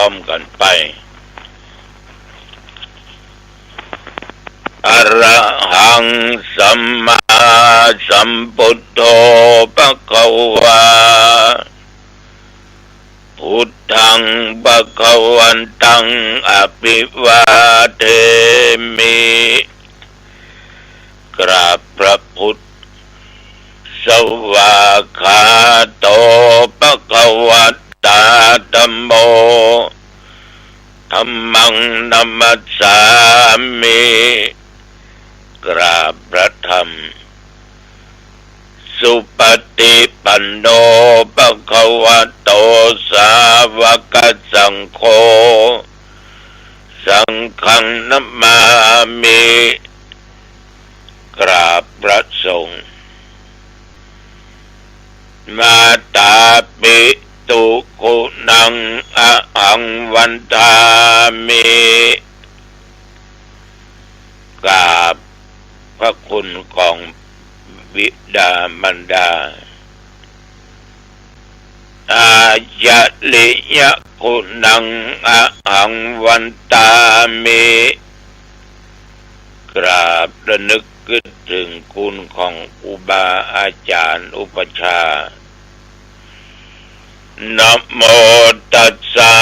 ร้อมๆกันไปอะระหังสัมมาสัมพุทโธภควาพุทธังภวันตังอภิวาเทมิกราบพระพุทธสวากขาโตภควตาธัมโมธัมมังนัมมัสสามิกราบพระธรรมสุปฏิปันโนภควโตสาวกสังโฆสังฆังนัมมามิกราบพระสงฆ์มาตาปิตุคุณังอะหังวันทามิกราบพระคุณของบิดามารดาอายะลิยะคุณังอะหังวันตามิกราบระลึกถึงคุณของอุบาอาจารย์อุปชานะโมตัสสะ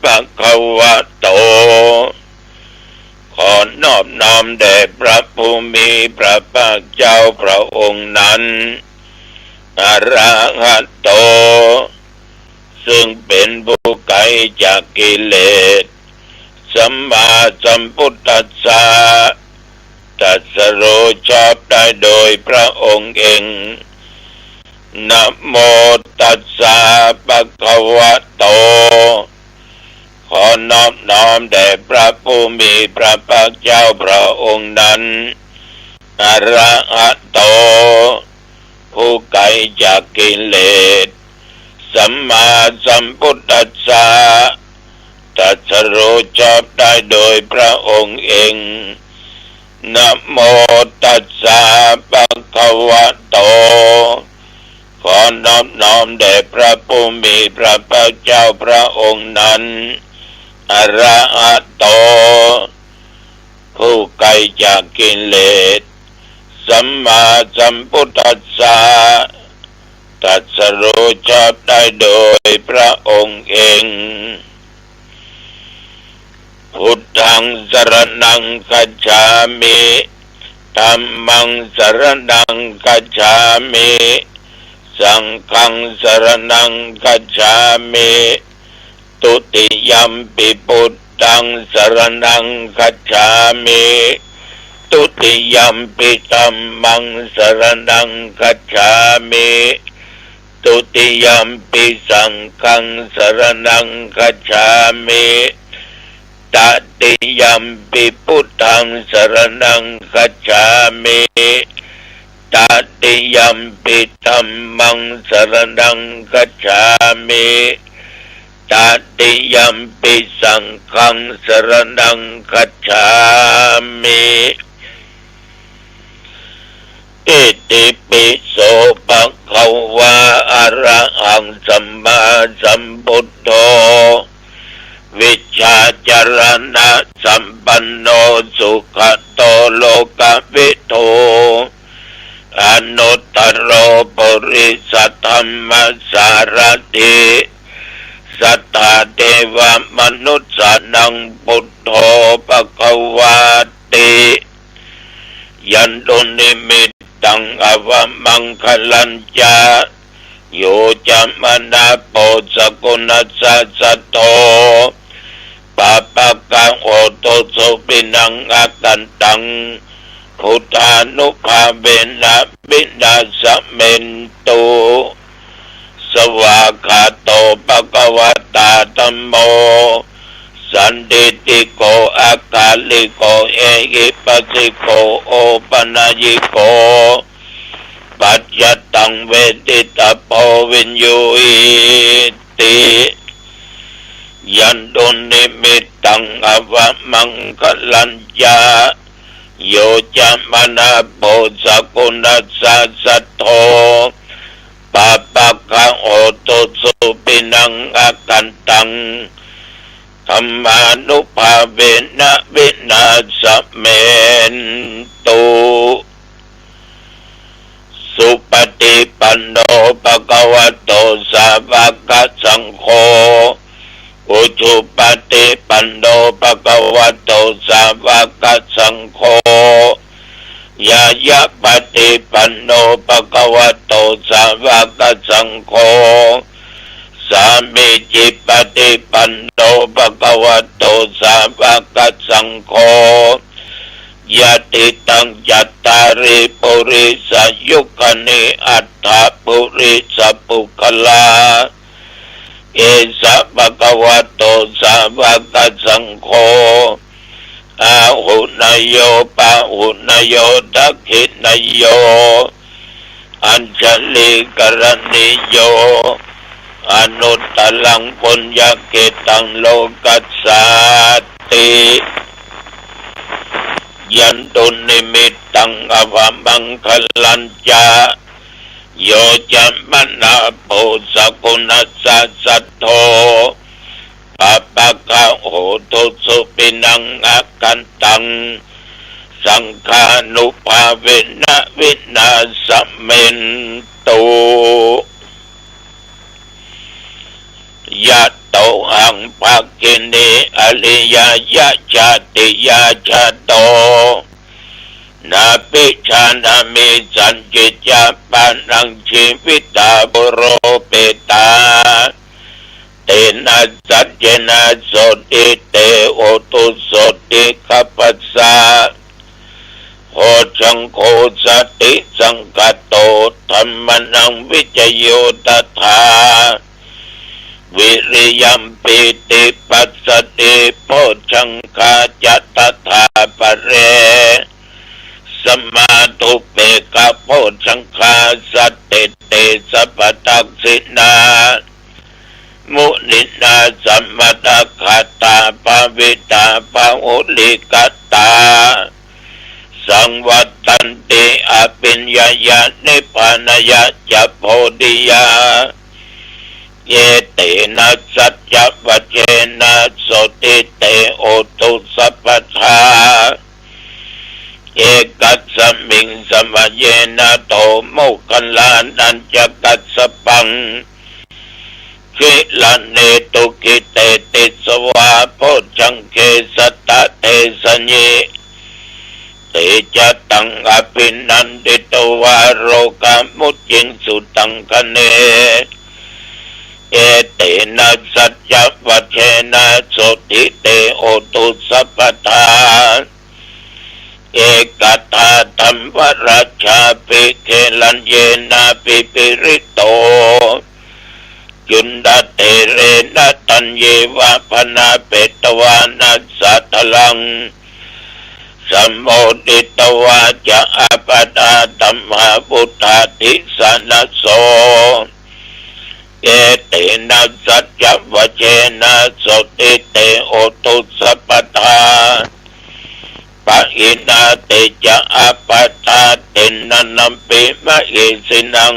ภะคะวะโตขอนอบน้อมแด่พระผู้มีพระภาคเจ้าพระองค์นั้นอะระหะโตซึ่งเป็นผู้ไกลจากกิเลสสัมมาสัมพุทธัสสะตรัสรู้ชอบได้โดยพระองค์เองนะโมตัสสะภะคะวะโตขอนอบน้อมแด่พระผู้มีพระภาคเจ้าพระองค์นั้นอะระหะโตผู้ไกลจากกิเลสสัมมาสัมพุทธัสสะตรัสรู้ชอบได้โดยพระองค์เองนะโมตัสสะภะคะวะโตขอนอบน้อมแด่พระผู้มีพระภาคเจ้าพระองค์นั้นอะระหะโตผู้ไกลจากกิเลสสัมมาสัมพุทธัสสะตรัสรู้ชอบได้โดยพระองค์เองพุทธังสรณังคัจฉามิธัมมังสรณังคัจฉามิสังฆังสรณังคัจฉามิตุติยัมปิพุทธังสรณังคัจฉามิตุติยัมปิธัมมังสรณังคัจฉามิตุติยัมปิสังฆังสรณังคัจฉามิตติยัมปิพุทธังสรณังคัจฉามิตติยัมปิธัมมังสรณังคัจฉามิตติยัมปิสังฆังสรณังคัจฉามิอิติปิโสภะคะวะอะระหังสัมมาสัมพุทโธวิชชาจารณะสัมปันโนสุขโตโลกวิทูอนุตตโรปุริสธรรมสารถิสัทธาเทวมนุษย์สานังพุทโธภควาติยันตุนิมิตตังอวมังคลัญจาโยจามนาโปสกุณัสสะโตปะปะกังโอโตโสปินังอากันตังพุทธานุภาเวนะบินาสเมนตุสวากขาโตภควตาธัมโมสันติติโกอากาลิโกเอหิปัสสิโกโอปนายิโกปัจจตังเวทิตาโพวินยูอิติยันตุนิมิตตังอวมังคลัญญาโยจามนาโพสกุณัสสะโตปะปะกังโอโตสุปินังอากันตัง ธรรมานุภาเวนะวินาศเมนตุสุปฏิปันโนภะคะวะโตสาวกสังโฆอุชุปฏิปันโนภะคะวะโตสาวกสังโฆยายะปฏิปันโนภะคะวะโตสาวกสังโฆสามีจิปฏิปันโนภะคะวะโตสาวกสังโฆยะติตังยัตตาริปุริสยุคณิอัตถปุริสปุคลาเอสะภะคะวะโตสาวกสังโฆอาหุนยโยปะหุนยโยทักขินยโยอัญชลิกรณิโยอนุตตลังปุญญเกตังโลกัสสติยันตุนิมิตตังอภมังคลัญจาโยจัมมนาโพสกุณัสสะสัทโธปัปปะกะโหตุสุปินังอากันตังสังฆานุภาเวนะวินาศเมนตุยะโตหังภาคินีอริยยะชาติยาชาโตนาปิชานามิสัญจิจาปานังชีวิตาบุโรเปตาเตนะสัจเจนะโสติเตโอตุโสติกัปปัสสะโหจังโคสติสังกัตโตธัมมนังวิจโยตถาวิริยัมปิติปัสสติโพชังคาจัตถาปะเรสมาตุเปกะโพชังคาสัตเตเตสัพพทักษินามุนินาสัมมตะขัตตาปวิตาปะอุลิกัตตาสังวัตตันติอภิญญายะนิพพานายะจะโพธิยาเยเตนะสัจจวัจเจนะโสติเตโอตุสัพพทาเอกัสสมิงสมัยเยนะโตโมคคัลลานันจกัสสปังคิลันเนตุกิเตติสวาโพชังเกสัตตะเทสญิเตจะตังอภินันติตวาโรกามุจจิงสุตังคะเนเอเตนะสัจจวัจเจนะโสติเตโอตุสัพพทาเอกตาธัมวราชาปิเคลันเยนะปิปิริโตจุนดาเตเรนะตัญเยวะพนาเปตวานัสสะทลังสัมโมดิตวาจะอาปดาตัมหาพุทธาติสนะโสเอเตนะสัจจวัจเจนะโสติเตโอตุสัพพทาปะอินาเตจะอาปตาเตนะนัมปิมะเอสินัง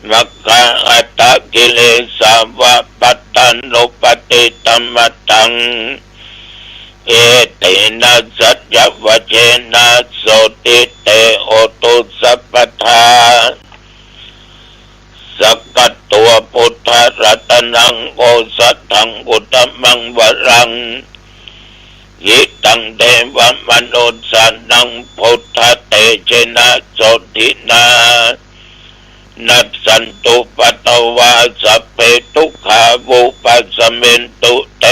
มัคคะอัตตกิเลสาวะปัตตันุปติตัมมตังเอเตนะสัจจวัจเจนะโสติเตโอตุสัพพทาสักกัตตัวพุทธรัตนังโอสัตถังอุตตมังวรังยิตังเทวมนุสสานังพุทธเตเจนะโสตินานัสสันตุปตวาสัพเพทุกขาวุปัสสมินตุเต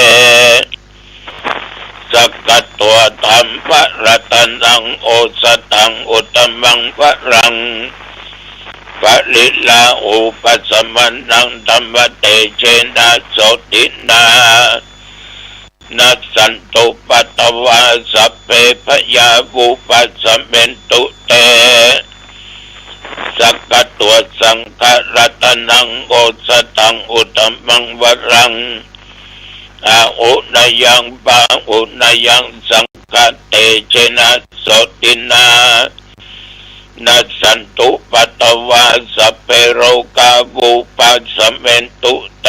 สักกัตตัวธรรมรัตนังโอสัตถังอุตตมังวรังปริลาอุปสมันนังธรรมเตเชนะโสตินานัสสันตุปตวาสัพเพพยาวุปัสสมินตุเตสักกัตตัวสังฆรัตนังโอสัตถังอุตตมังวรังอาอุนยังปะอุนยังสังฆเตเชนะโสตินานัสสันตุปตวาสัพเพโรกาวุปัสสมินตุเต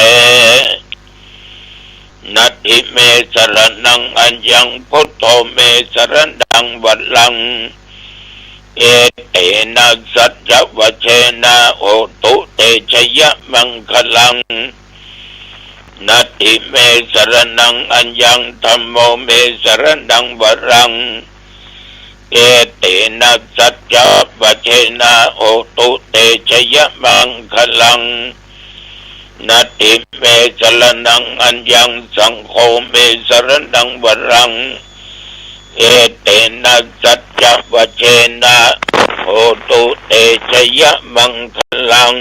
นัตถิเมสรณังอัญญังพุทโธเมสรณังวัลลังเอเตนะสัจจวเชนะโอตุเตชยมังคลังนัตถิเมสรณังอัญญังธัมโมเมสรณังวัลลังเอเตนะสัจจวเชนะโอตุเตชยมังคลังนัตถิเมสรณังอัญญังสังโฆเมสรณังวัลลังเอเตนะสัจจวเชนะโอตุเตชยมังคลัง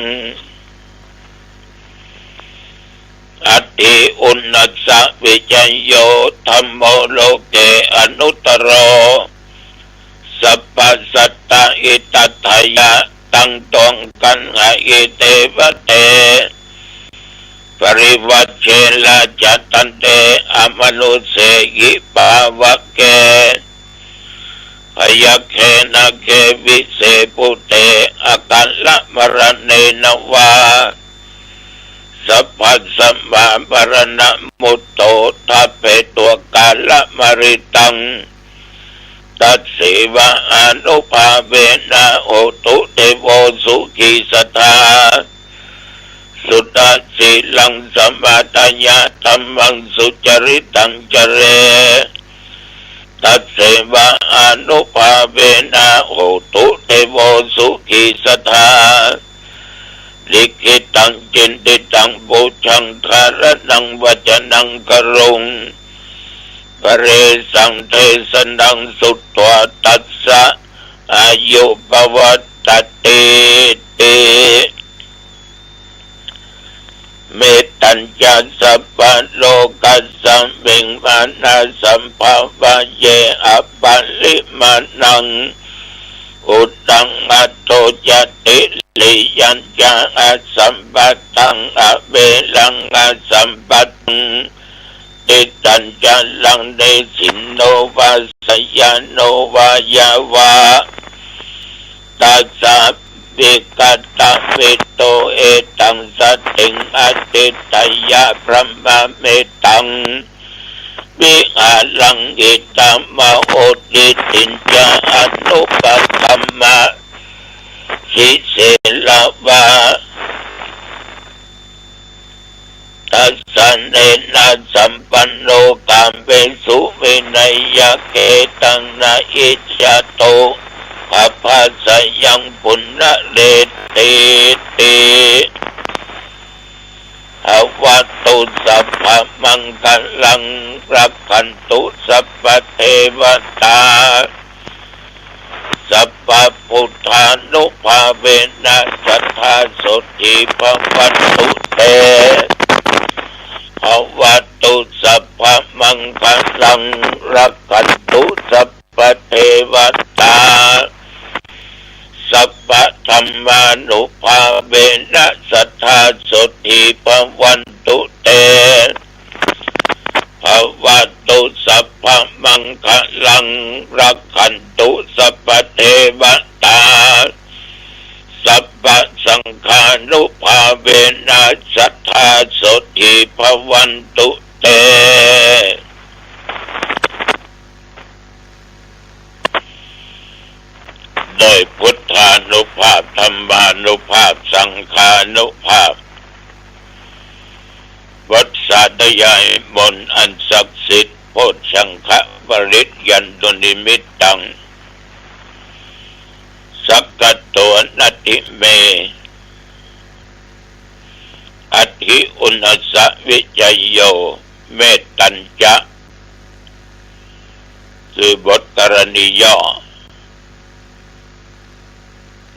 อัตติอุณัสสะวิจัยโยธัมโมโลเกอนุตตโรสัพพสัตตะอิตัตถยะตังตวงกันหะอิเตวะเตปริวัชเชละจัตตันเตอมนุเสกิปาวะเกพยัคเขนะเกวิเสปุเตอกัลละมรเนนวาสัพพัสสมมาปรณมุตโตทัพเพตัวกาลมริตังตัดสีวะอนุภาเวนะโอตุเทโวสุขีสทาสุตาสีลังสมาตยะธัมมังสุจริตังจเรตัดสีวะอนุภาเวนะโอตุเทโวสุขีสทาลิขิตังจินติตังบูชังคารนังวัจนังกรุงปเรสังเทสนังสุตวะตัสสะอายุปวัตติติเมตัญญาสัพพโลกัสสัมมิงมานาสัมภาวะเยอปัลลิมานังอุตังอัตโตจติลิยัญจาอสัมปัตตังอเวลังอสัมปัตตังติตัญจลังเดสินโนวาสยานโนวายาวาตัสสะวิกัตตะวิโตเอตังสัตติงอติตยะพระมะเมตังวิหารังอิตัมมะโอติตินจาอนุปัสสัมมาสิเสลาวาตัสสะเนนะสัมปันโนกามเวสุวินัยยะเกตังนะอิจฉาโตภะภะสยังปุณณเรติติอวัตตุสัพพะมังคลังรักขันตุสัพพะเทวตาสัพพะพุทธานุภาเวนะสัทธาโสติภวันตุเตอวัตตุสัพพะมังคลังรักขันตุสัพพะเทวตาสัพพะธัมมานุภาเวนะสัทธาโสติภวันตุเตภวัตตุสัพพะมังคลังรักขันตุสัพพะเทวตาสัพพะสังฆานุภาเวนะสัทธาโสติภวันตุเตโดยพุทธานุภาพธรรมานุภาพสังฆานุภาพวัดสาธยายมนต์อันศักดิ์สิทธิ์โพชังคะปริตยันตุนิมิตตังสักกะโตนัตถิเมอัตถิอุณัสสะวิจัยโยเมตตัญจะคือบทกรณีย่อ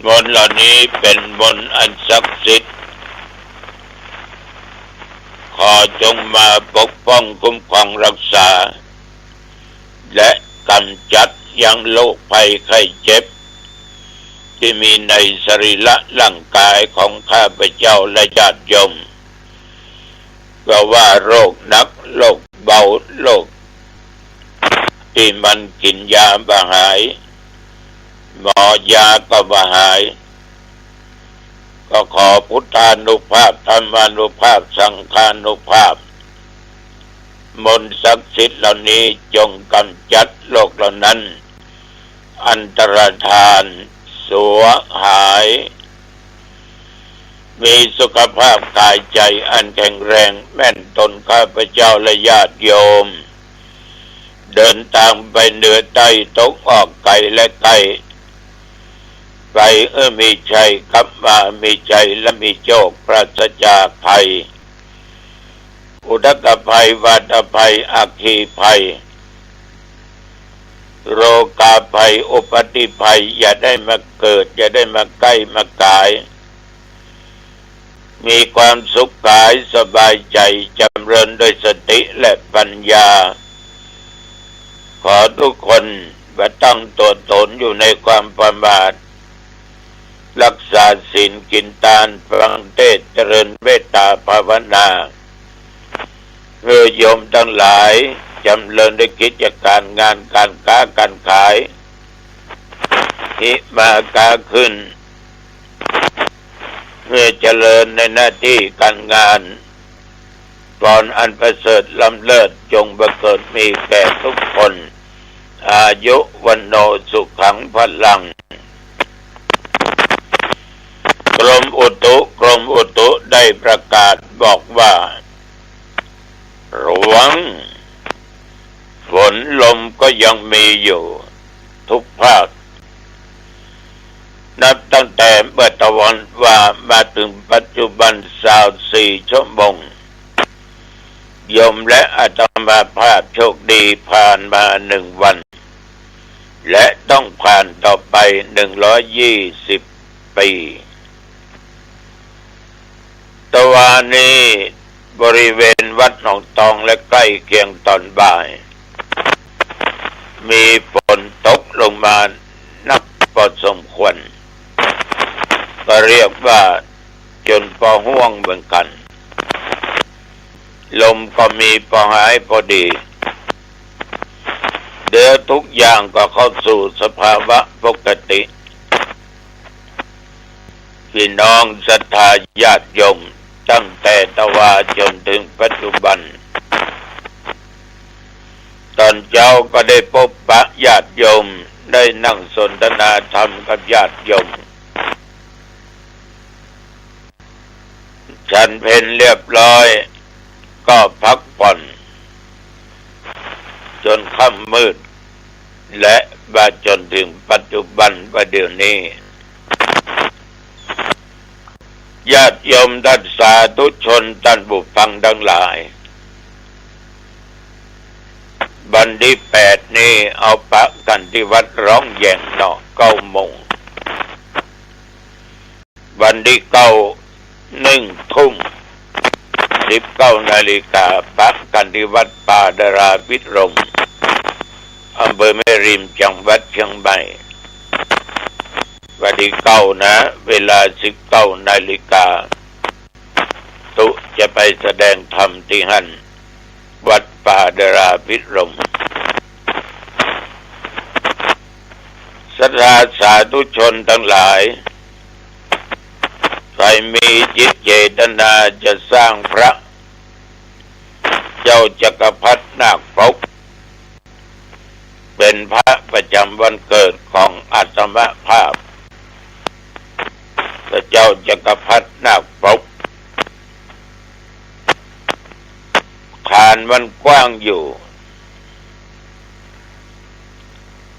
มนต์เหล่านี้เป็นมนต์อันศักดิ์สิทธิ์ขอจงมาปกป้องคุ้มครองรักษาและกำจัดยังโรคภัยไข้เจ็บที่มีในสรีระร่างกายของข้าพเจ้าและญาติโยมก็ว่าโรคหนักโรคเบาโรคที่มันกินยาบ่หายหมอยาก็บ่หายก็ขอพุทธานุภาพธรรมานุภาพสังฆานุภาพ มนต์ศักดิ์สิทธิ์เหล่านี้จงกำจัดโรคเหล่านั้นอันตรธานสัวหายมีสุขภาพกายใจอันแข็งแรงแม่นตนข้าพเจ้าและญาติโยมเดินทางไปเหนือใต้ตกออกไกลและไกลไปมีชัยกลับมามีชัยและมีโชคปราศจากภัยอุทกภัยวาตภัยอัคคีภัยโรคาภัยอุปัติภัยอย่าได้มาเกิดอย่าได้มาใกล้มากายมีความสุขกายสบายใจจำเริญด้วยสติและปัญญาขอทุกคนมาตั้งตัวตนอยู่ในความประมาทรักษาศีลกินทานฟังเทศน์เจริญเมตตาภาวนาเพื่อโยมทั้งหลายจำเริญในกิจการงานการค้าการขายที่มาค้าขึ้นเพื่อเจริญในหน้าที่การงานตอนอันประเสริฐล้ำเลิศจงบังเกิดมีแก่ทุกคนอายุวันโนสุขังพลังกรมอุตุได้ประกาศบอกว่าระวังฝนลมก็ยังมีอยู่ทุกภาคนับตั้งแต่เมื่อตะวันว่ามาถึงปัจจุบัน24 ชั่วโมงโยมและอาตมาภาพโชคดีผ่านมา1 วันและต้องผ่านต่อไป120 ปีตะวันนี้บริเวณวัดหนองตองและใกล้เคียงตอนบ่ายมีฝนตกลงมานับพอสมควรก็เรียกว่าจนพอห่วงเหมือนกันลมก็มีพอหายพอดีเดี๋ยวทุกอย่างก็เข้าสู่สภาวะปกติพี่น้องศรัทธาญาติโยมตั้งแต่ตะวาจนถึงปัจจุบันตอนเจ้าก็ได้พบปะญาติโยมได้นั่งสนทนาธรรมกับญาติโยมฉันเพลเรียบร้อยก็พักผ่อนจนค่ำมืดและมาจนถึงปัจจุบันประเดี๋ยวนี้ญาติโยมท่านสาธุชนท่านผู้ฟังทั้งหลายวันที่8นี้เอาพระกันที่วัดร้องแยงเนาะ9 โมงวันที่1 ทุ่ม19 นาฬิกาพระกันที่วัดป่าดาราพิรมอำเภอแม่ริมจังหวัดเชียงใหม่วันที่9นะเวลา19 นาฬิกาตุจะไปแสดงธรรมที่หันวัดป่าดาราพิรมศรัทธาสาธุชนทั้งหลายใครมีจิตเจตนาจะสร้างพระเจ้าจักรพรรดินาคปกเป็นพระประจำวันเกิดของอาตมาภาพพระเจ้าจักรพรรดินาคปกฐานมันกว้างอยู่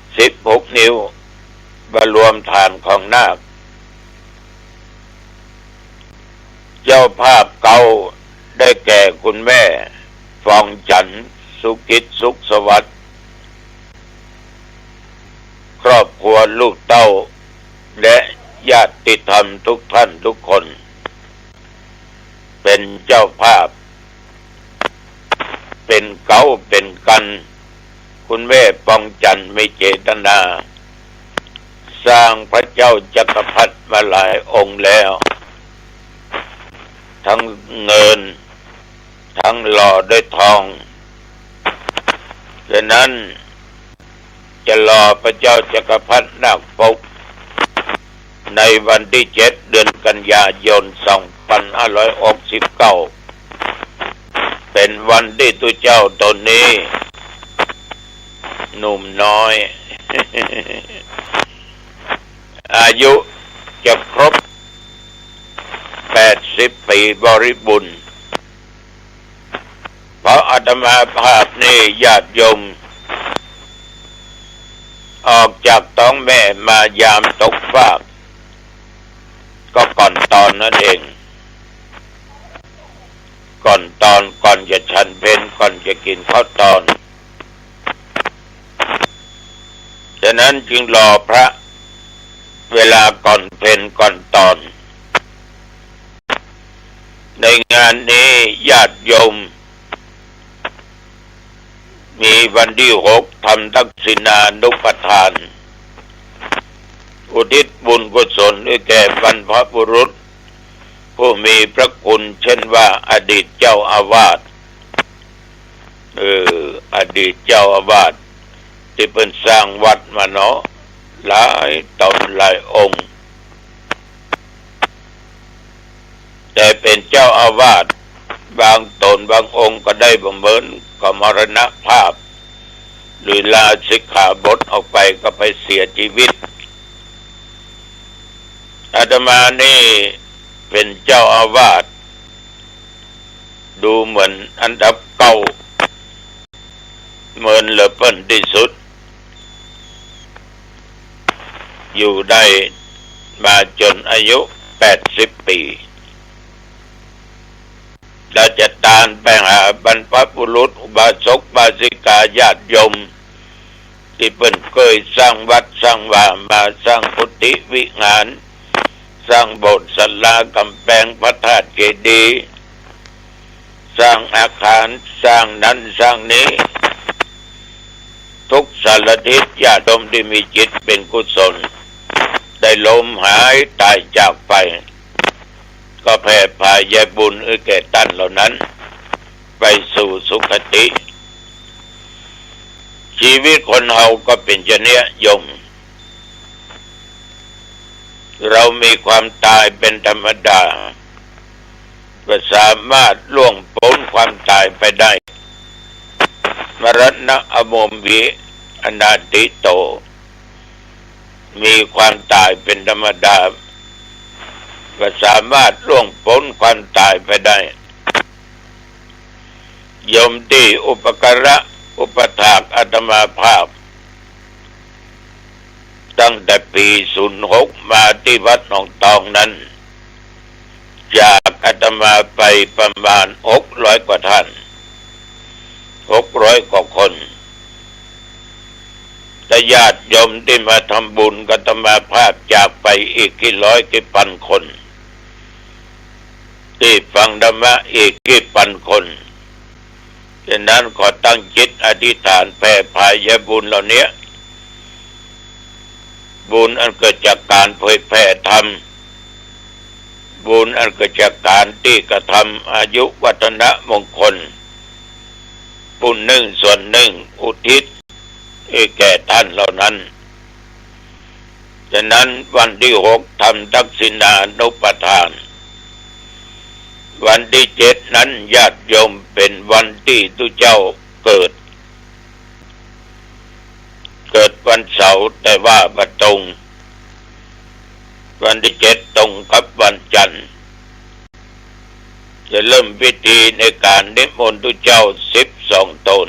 16 นิ้วรวมฐานของนาคเจ้าภาพเก่าได้แก่คุณแม่ฟองจันทร์สุกิจสุขสวัสดิ์ครอบครัวลูกเต้าและญาติธรรมทุกท่านทุกคนเป็นเจ้าภาพเป็นเก่าเป็นกันคุณแม่ฟองจันทร์ไม่เจตนาสร้างพระเจ้าจักรพรรดิมาหลายองค์แล้วทั้งเงินทั้งหล่อด้วยทองฉะนั้นจะหล่อพระเจ้าจักรพรรดินาคปกในวันที่7 เดือนกันยายน 2569 เป็นวันที่ตัวเจ้าตนนี้หนุ่มน้อย อายุจะครบ80 ปีบริบูรณ์เพราะอาตมาภาพนี่ญาติโยมออกจากท้องแม่มายามตกฟากก็ก่อนตอนนั่นเองก่อนจะฉันเพลก่อนจะกินข้าวตอนฉะนั้นจึงรอพระเวลาก่อนเพลก่อนตอนในงานนี้ญาติโยมมีวันที่6ทำทักษิณานุปทานอุทิศบุญกุศลให้แก่บรรพบุรุษผู้มีพระคุณเช่นว่าอดีตเจ้าอาวาสอดีตเจ้าอาวาสที่เป็นสร้างวัดมาเนาะหลายตนหลายองค์แต่เป็นเจ้าอาวาสบางตนบางองค์ก็ได้บำเพ็ญก็มรณภาพหรือลาสิกขาบทออกไปก็ไปเสียชีวิตอาตมานี่เป็นเจ้าอาวาสดูเหมือนอันดับเก่าเหมือนเหลือเพิ่นที่สุดอยู่ได้มาจนอายุ80 ปีเราจะตามไปหาบรรพบุรุษอุบาสกบาสิกาญาติโยมที่เพิ่นเคยสร้างวัดสร้างว่ามาสร้างกุฏิวิหารสร้างโบสถ์ศาลากำแพงพระธาตุเจดีย์สร้างอาคารสร้างนั้นสร้างนี้ทุกสารทิศญาติโยมที่มีจิตเป็นกุศลได้ล้มหายตายจากไปก็แผ่พายายบุญแก่ท่านเหล่านั้นไปสู่สุคติชีวิตคนเฮาก็เป็นเช่นนี้โยมเรามีความตายเป็นธรรมดาก็สามารถล่วงพ้นความตายไปได้มรณะอโมมวิอนาติโตมีความตายเป็นธรรมดาก็สามารถล่วงพ้นความตายไปได้โยมที่อุปการะอุปถากอาตมาภาพตั้งแต่ปี06มาที่วัดหนองตองนั้นจากอาตมาไปประมาณ600 กว่าท่าน600 กว่าคนแต่ญาติโยมที่มาทำบุญกับอาตมาภาพจากไปอีกกี่ร้อยกี่พันคนที่ฟังธรรมะอีกกี่พันคนฉะนั้นขอตั้งจิตอธิษฐานแผ่พายบุญเหล่านี้บุญอันเกิดจากการเผยแผ่ธรรมบุญอันเกิดจากการที่กระทำอายุวัฒนะมงคลบุญหนึ่งส่วนหนึ่งอุทิศให้แก่ท่านเหล่านั้นฉะนั้นวันที่6ทำทักษิณานุปทานวันที่7นั้นญาติโยมเป็นวันที่ตุเจ้าเกิดวันเสาร์แต่ว่าบัดตรงวันที่7ตรงกับวันจันทร์จะเริ่มพิธีในการนิมนต์ตุเจ้า12 ตน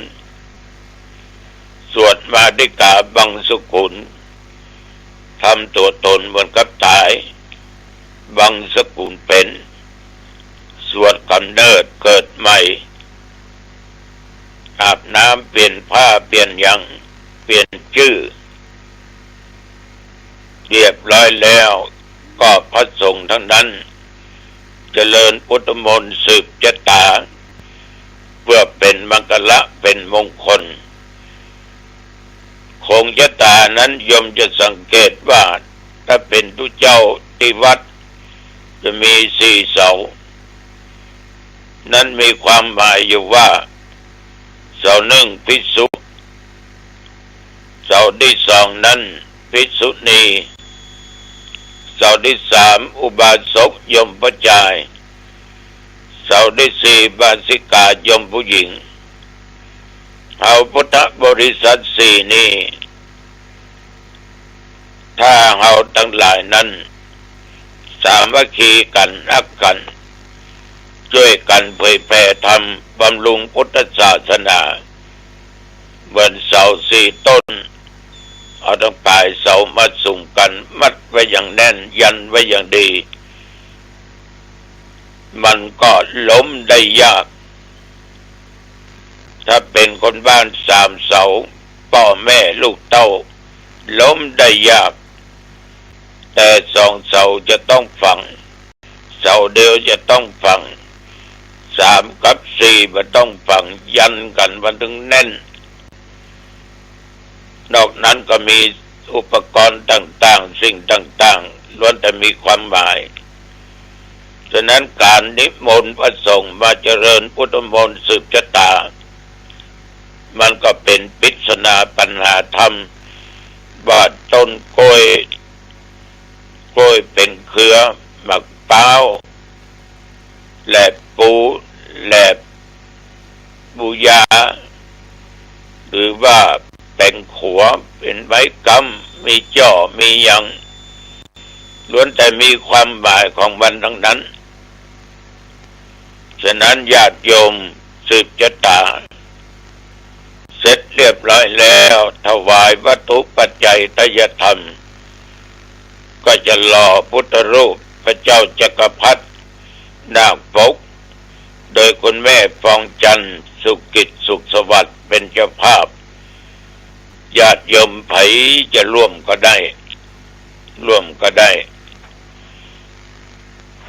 สวดมาดิกาบังสุขุนทำตัวตนเหมือนกับตายบังสกุลเป็นสวดกำเนิดเกิดใหม่อาบน้ำเปลี่ยนผ้าเปลี่ยนยังเปลี่ยนชื่อเรียบร้อยแล้วก็พระสงฆ์ทั้งนั้นเจริญพุทธมนต์สืบชะตาเพื่อเป็นมังคละเป็นมงคลคงชะตานั้นโยมจะสังเกตว่าถ้าเป็นตุเจ้าที่วัดจะมี4 เสานั้นมีความหมายอยู่ว่าเสาหนึ่งภิกษุเสาที่2นั้นภิกษุณีเสาที่3อุบาสกยมปัจจัย เสาได้สี่บาสิกายมผู้หญิงเอาพุทธบริษัทสี่นี้ถ้าเราทั้งหลายนั้นสามัคคีกันรักกันช่วยกันเผยแผ่ธรรมบำรุงพุทธศาสนาเหมือนเสาสี่ต้นเอาทั้งปลายเสามาสุ่มกันมัดไว้อย่างแน่นยันไว้อย่างดีมันก็ล้มได้ยากถ้าเป็นคนบ้านสามเสาพ่อแม่ลูกเต้าล้มได้ยากแต่สองเสาจะต้องฝังเสาเดียวจะต้องฝังสามกับสี่มันต้องฝังยันกันมันถึงแน่นนอกนั้นก็มีอุปกรณ์ต่างๆสิ่งต่างๆล้วนแต่มีความหมายฉะนั้นการนิมนต์พระสงฆ์มาเจริญพุทธมนต์สืบชะตามันก็เป็นปริศนาปัญหาธรรมว่าต้นกล้วยเป็นเครือหมักเป้าแหลบปูแหลบบูยาหรือว่าเป็นขัวเป็นใบกำมีจ่อมียังล้วนแต่มีความหมายของมันทั้งนั้นฉะนั้นญาติโยมสืบชะตาเสร็จเรียบร้อยแล้วถวายวัตถุปัจจัยทายธรรมก็จะหล่อพุทธรูปพระเจ้าจักรพรรดินาคปกโดยคุณแม่ฟองจันทร์สุกิจสุขสวัสดิ์เป็นเจ้าภาพญาติโยมไผจะร่วมก็ได้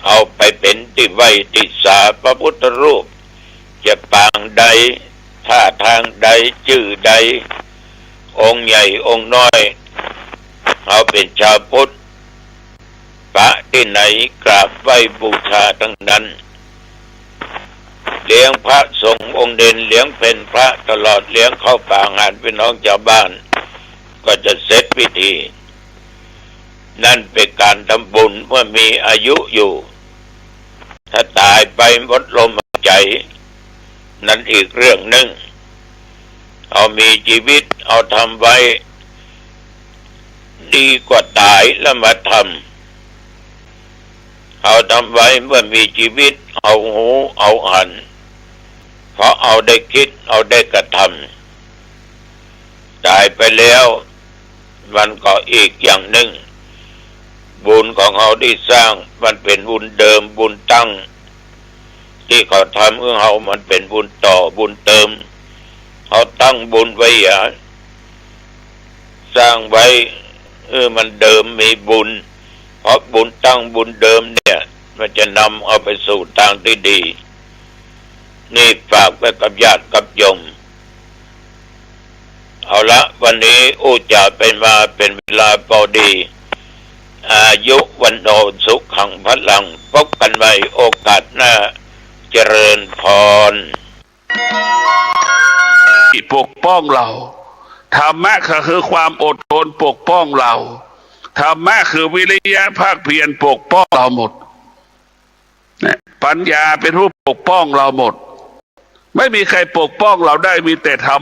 เอาไปเป็นที่ไว้ติสาพระพุทธรูปจะปางใดท่าทางใดชื่อใดองค์ใหญ่องค์น้อยเอาเป็นชาวพุทธพระที่ไหนกราบไหว้บูชาทั้งนั้นเลี้ยงพระสงฆ์องค์เด่นเลี้ยงเป็นพระตลอดเลี้ยงเข้าป่างานพี่น้องชาวบ้านก็จะเสร็จพิธีนั่นเป็นการทำบุญเมื่อมีอายุอยู่ถ้าตายไปหมดลมหายใจนั่นอีกเรื่องหนึ่งเอามีชีวิตเอาทำไว้ดีกว่าตายแล้วมาทำเอาทำไว้เมื่อมีชีวิตเอาหูเอาอ่านเพราะเอาได้คิดเอาได้กระทำตายไปแล้วมันก็อีกอย่างหนึ่งบุญของเขาที่สร้างมันเป็นบุญเดิมบุญตั้งที่เขาทำเพื่อเขามันเป็นบุญต่อบุญเติมเขาตั้งบุญไว้สร้างไว้มันเดิมมีบุญเพราะบุญตั้งบุญเดิมเนี่ยมันจะนำเอาไปสู่ทางที่ดีนี่ฝากไว้กับญาติกับโยมเอาละวันนี้จาเป็นมาเป็นเวลาพอดีอายุวันโนสุขังพลังพบกันใหม่โอกาสหน้าเจริญพรปกป้องเราธรรมะก็คือความอดทนปกป้องเราธรรมะคือวิริยะภาคเพียรปกป้องเราหมดปัญญาเป็นผู้ปกป้องเราหมดไม่มีใครปกป้องเราได้มีแต่ธรรม